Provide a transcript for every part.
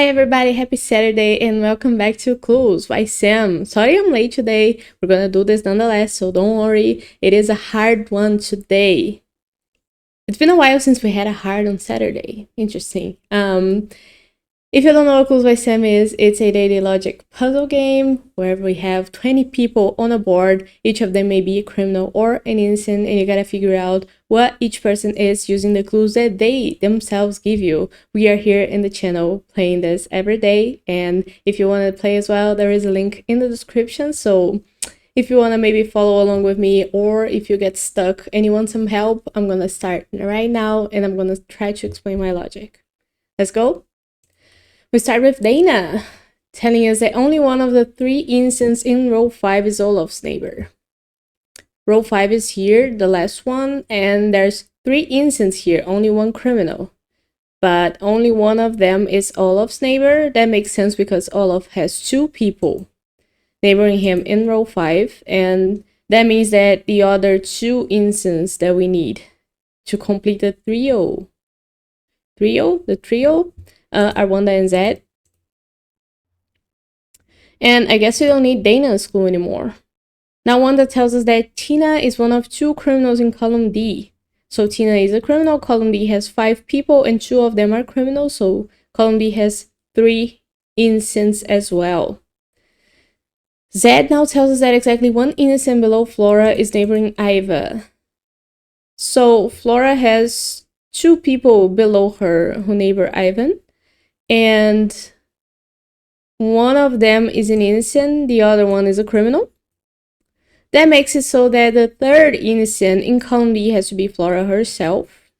Hi everybody, happy Saturday and welcome back to Clues by Sam. Sorry I'm late today, we're gonna do this nonetheless, so don't worry, it is a hard one today. It's been a while since we had a hard on Saturday. Interesting. If you don't know what Clues by Sam is, it's a daily logic puzzle game where we have 20 people on a board. Each of them may be a criminal or an innocent, and you gotta figure out what each person is using the clues that they themselves give you. We are here in the channel playing this every day, and if you want to play as well, there is a link in the description. So if you want to maybe follow along with me, or if you get stuck and you want some help, I'm gonna start right now and I'm gonna try to explain my logic. Let's go. We start with Dana, telling us that only one of the 3 innocents in row 5 is Olaf's neighbor. Row 5 is here, the last one, and there's 3 innocents here, only 1 criminal. But only one of them is Olaf's neighbor. That makes sense because Olaf has 2 people neighboring him in row 5, and that means that the other 2 innocents that we need to complete the trio are Wanda and Zed. And I guess we don't need Dana's clue anymore. Now Wanda tells us that Tina is one of 2 criminals in column D. So Tina is a criminal, column D has 5 people and 2 of them are criminals, so column D has 3 innocents as well. Zed now tells us that exactly 1 innocent below Flora is neighboring Iva. So Flora has 2 people below her who neighbor Ivan, and one of them is an innocent, the other one is a criminal. That makes it so that the 3rd innocent in column D has to be Flora herself.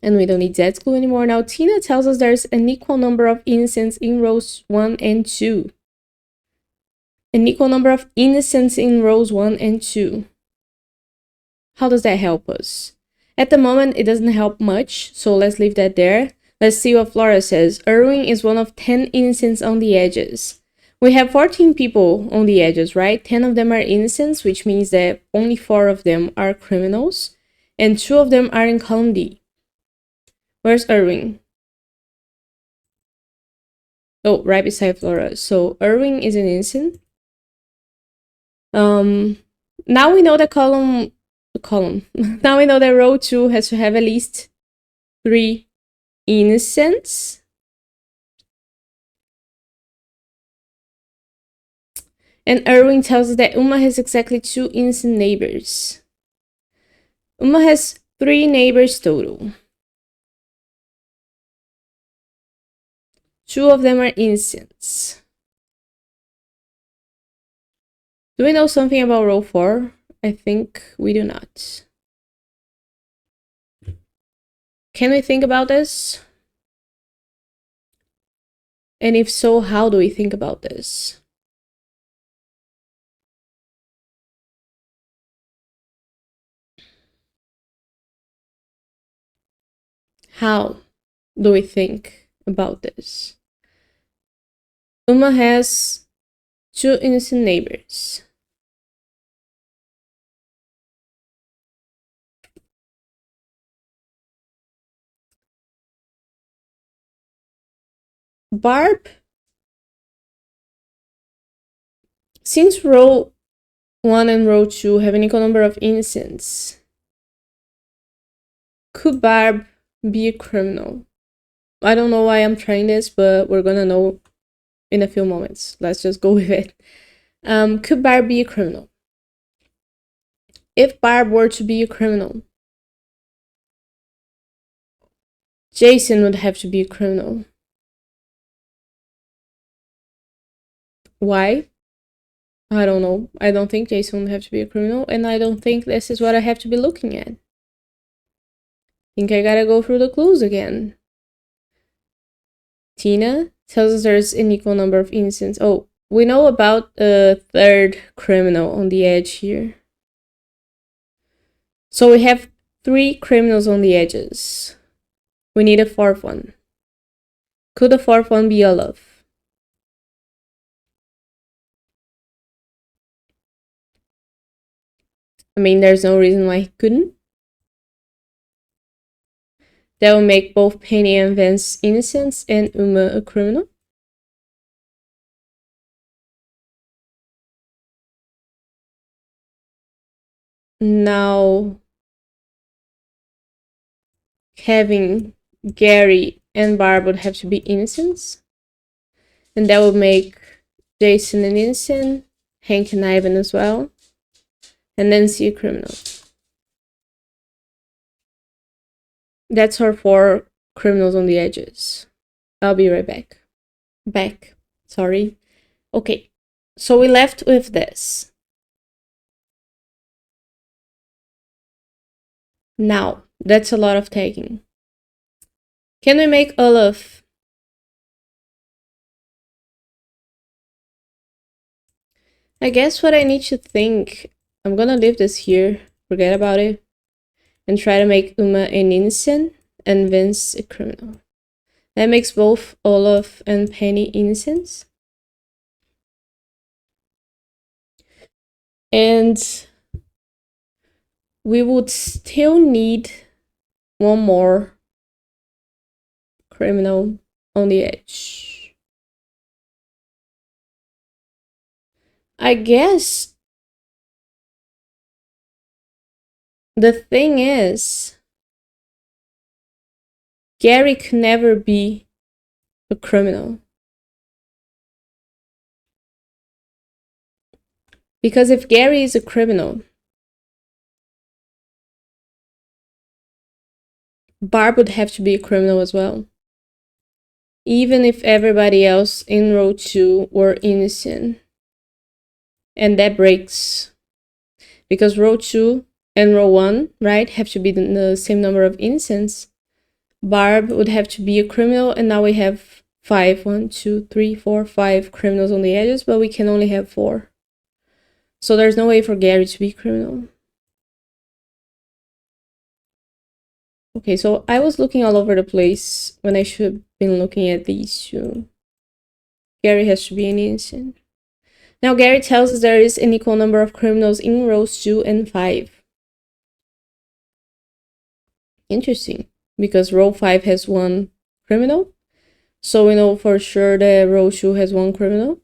And we don't need Zed's clue anymore. Now Tina tells us there's an equal number of innocents in rows 1 and 2. An equal number of innocents in rows 1 and 2. How does that help us? At the moment, it doesn't help much, so let's leave that there. Let's see what Flora says. Erwin is one of 10 innocents on the edges. We have 14 people on the edges, right? 10 of them are innocents, which means that only 4 of them are criminals, and 2 of them are in column D. Where's Erwin? Oh, right beside Flora. So Erwin is an innocent. Now we know that now we know that row 2 has to have at least 3 innocents. And Erwin tells us that Uma has exactly 2 innocent neighbors. Uma has 3 neighbors total. 2 of them are innocents. Do we know something about row 4? I think we do not. Can we think about this? And if so, how do we think about this? How do we think about this? Uma has 2 innocent neighbors. Barb, since row 1 and row 2 have an equal number of innocents, could Barb be a criminal? I don't know why I'm trying this, but we're gonna know in a few moments. Let's just go with it. Could Barb be a criminal? If Barb were to be a criminal, Jason would have to be a criminal. Why? I don't know. I don't think Jason would have to be a criminal, and I don't think this is what I have to be looking at. I think I gotta go through the clues again. Tina tells us there's an equal number of innocents. Oh, we know about a 3rd criminal on the edge here. So we have 3 criminals on the edges. We need a 4th one. Could the 4th one be Olaf? I mean, there's no reason why he couldn't. That will make both Penny and Vince innocents and Uma a criminal. Now, Kevin, Gary, and Barb would have to be innocents. And that would make Jason an innocent, Hank and Ivan as well, and Nancy a criminal. That's our 4 criminals on the edges. I'll be right back. Sorry. Okay, so we left with this. Now, that's a lot of tagging. Can we make Olaf? I guess what I need to think, I'm gonna leave this here, forget about it, and try to make Uma an innocent and Vince a criminal. That makes both Olaf and Penny innocents. And we would still need one more criminal on the edge. I guess the thing is, Gary could never be a criminal. Because if Gary is a criminal, Barb would have to be a criminal as well. Even if everybody else in row 2 were innocent. And that breaks. Because row 2 and row 1, right, have to be the same number of innocents. Barb would have to be a criminal, and now we have 5. 1, 2, 3, 4, 5 criminals on the edges, but we can only have 4. So there's no way for Gary to be criminal. Okay, so I was looking all over the place when I should have been looking at these 2. Gary has to be an innocent. Now Gary tells us there is an equal number of criminals in rows 2 and 5. Interesting, because row 5 has 1 criminal. So we know for sure that row 2 has 1 criminal.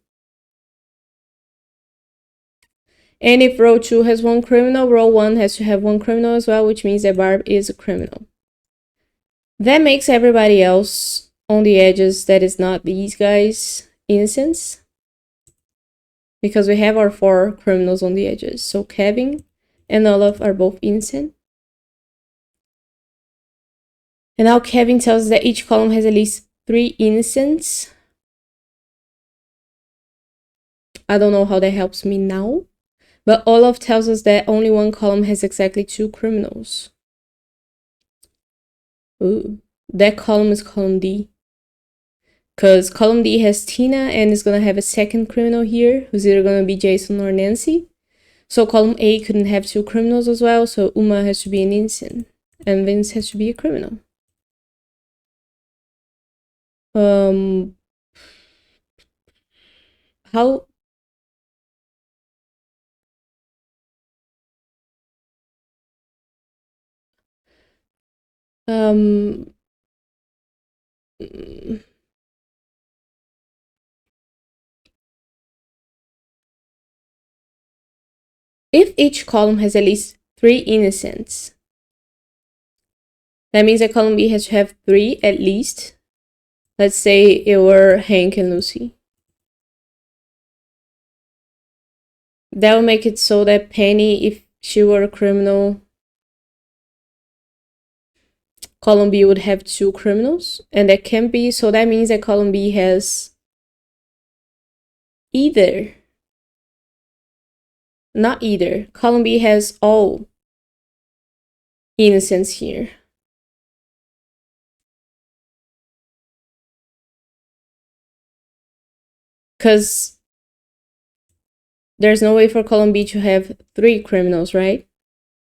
And if row 2 has 1 criminal, row 1 has to have 1 criminal as well, which means that Barb is a criminal. That makes everybody else on the edges that is not these guys innocents. Because we have our 4 criminals on the edges. So Kevin and Olaf are both innocent. And now Kevin tells us that each column has at least 3 innocents. I don't know how that helps me now. But Olaf tells us that only one column has exactly 2 criminals. Ooh, that column is column D. Because column D has Tina and is going to have a second criminal here, who's either going to be Jason or Nancy. So column A couldn't have 2 criminals as well, so Uma has to be an innocent. And Vince has to be a criminal. How... If each column has at least 3 innocents, that means that column B has to have 3 at least. Let's say it were Hank and Lucy. That would make it so that Penny, if she were a criminal, column B would have 2 criminals. And that can be, so that means that column B has either. Not either. Column B has all innocents here. Because there's no way for column B to have 3 criminals, right?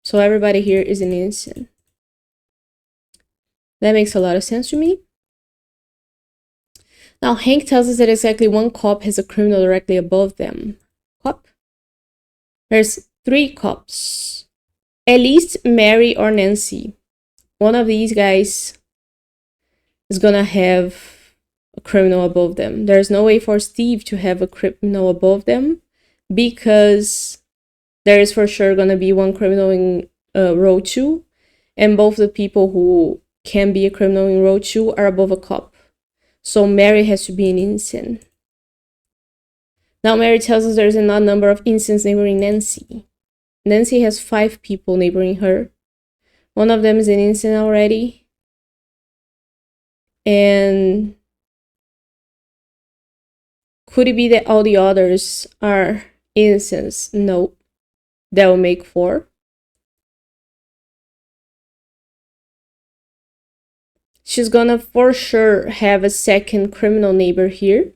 So everybody here is an innocent. That makes a lot of sense to me. Now Hank tells us that exactly 1 cop has a criminal directly above them. Cop? There's 3 cops. At least Mary or Nancy. One of these guys is gonna have a criminal above them. There's no way for Steve to have a criminal above them because there is for sure gonna be one criminal in row 2, and both the people who can be a criminal in row 2 are above a cop. So Mary has to be an innocent. Now Mary tells us there's an odd number of innocents neighboring Nancy. Nancy has 5 people neighboring her. One of them is an innocent already. And could it be that all the others are innocents? No. That will make 4. She's gonna for sure have a second criminal neighbor here,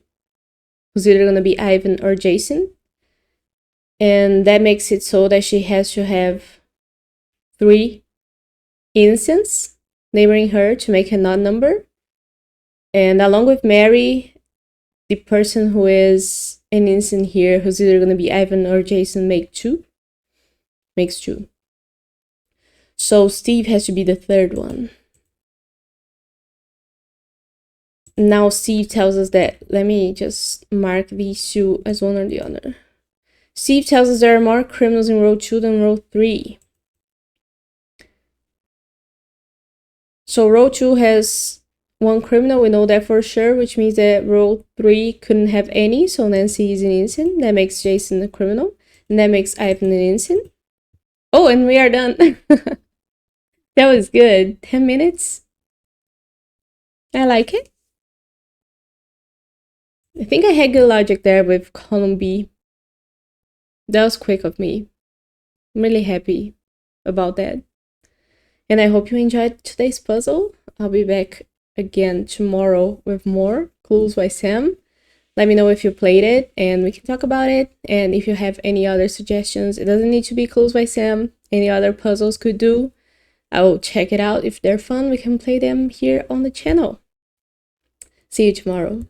who's either gonna be Ivan or Jason. And that makes it so that she has to have 3 innocents neighboring her to make an odd number. And along with Mary, the person who is an innocent here, who's either going to be Ivan or Jason, makes 2. So Steve has to be the third one. Now Steve tells us that, let me just mark these 2 as one or the other. Steve tells us there are more criminals in row 2 than row 3. So row 2 has 1 criminal, we know that for sure, which means that row 3 couldn't have any, so Nancy is an innocent. That makes Jason a criminal, and that makes Ivan an innocent. Oh, and we are done. That was good. 10 minutes. I like it. I think I had good logic there with column B. That was quick of me. I'm really happy about that. And I hope you enjoyed today's puzzle. I'll be back again tomorrow with more Clues by Sam. Let me know if you played it and we can talk about it. And if you have any other suggestions, it doesn't need to be Clues by Sam. Any other puzzles could do. I will check it out. If they're fun, we can play them here on the channel. See you tomorrow.